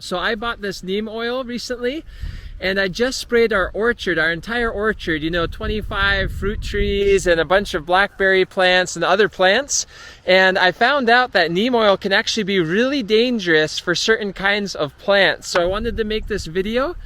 So I bought this neem oil recently and I just sprayed our orchard, our entire orchard, 25 fruit trees and a bunch of blackberry plants and other plants. And I found out that neem oil can actually be really dangerous for certain kinds of plants. So I wanted to make this video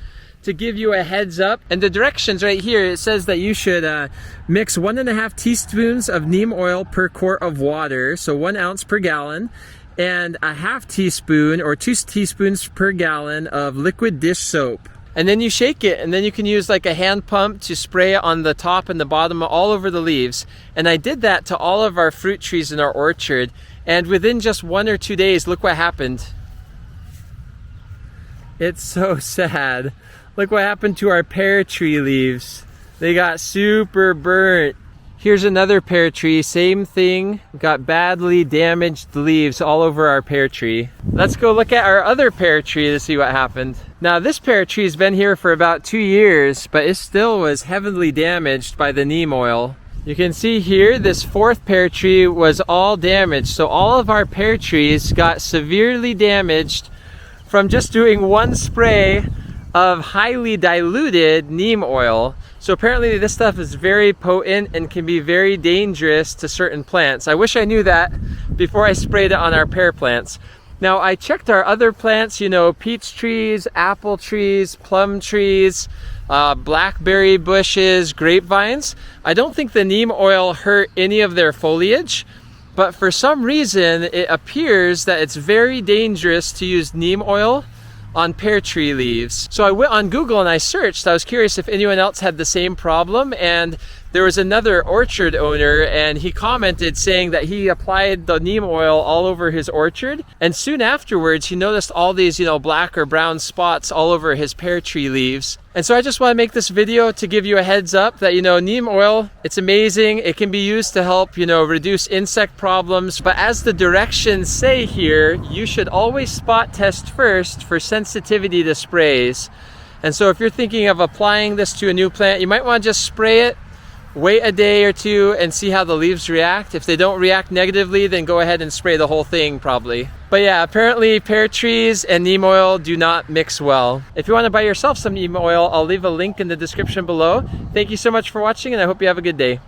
to give you a heads up. And the directions right here, it says that you should mix 1.5 teaspoons of neem oil per quart of water, so 1 ounce per gallon, and a 1/2 teaspoon or 2 teaspoons per gallon of liquid dish soap. And then you shake it, and then you can use like a hand pump to spray it on the top and the bottom all over the leaves. And I did that to all of our fruit trees in our orchard, and within just 1 or 2 days, look what happened. It's so sad. Look what happened to our pear tree leaves. They got super burnt. Here's another pear tree, same thing, got badly damaged leaves all over our pear tree. Let's go look at our other pear tree to see what happened. Now this pear tree's been here for about 2 years, but it still was heavily damaged by the neem oil. You can see here, this 4th pear tree was all damaged. So all of our pear trees got severely damaged from just doing one spray of highly diluted neem oil. So apparently this stuff is very potent and can be very dangerous to certain plants. I wish I knew that before I sprayed it on our pear plants. Now I checked our other plants, peach trees, apple trees, plum trees, blackberry bushes, grapevines. I don't think the neem oil hurt any of their foliage, but for some reason it appears that it's very dangerous to use neem oil on pear tree leaves. So I went on Google and I searched. I was curious if anyone else had the same problem, and there was another orchard owner and he commented saying that he applied the neem oil all over his orchard, and soon afterwards he noticed all these black or brown spots all over his pear tree leaves. And so I just want to make this video to give you a heads up that neem oil, it's amazing. It can be used to help reduce insect problems, but as the directions say here, you should always spot test first for sensitivity to sprays. And so if you're thinking of applying this to a new plant, you might want to just spray it, wait a day or two and see how the leaves react. If they don't react negatively, then go ahead and spray the whole thing probably. But yeah, apparently pear trees and neem oil do not mix well. If you want to buy yourself some neem oil, I'll leave a link in the description below. Thank you so much for watching, and I hope you have a good day.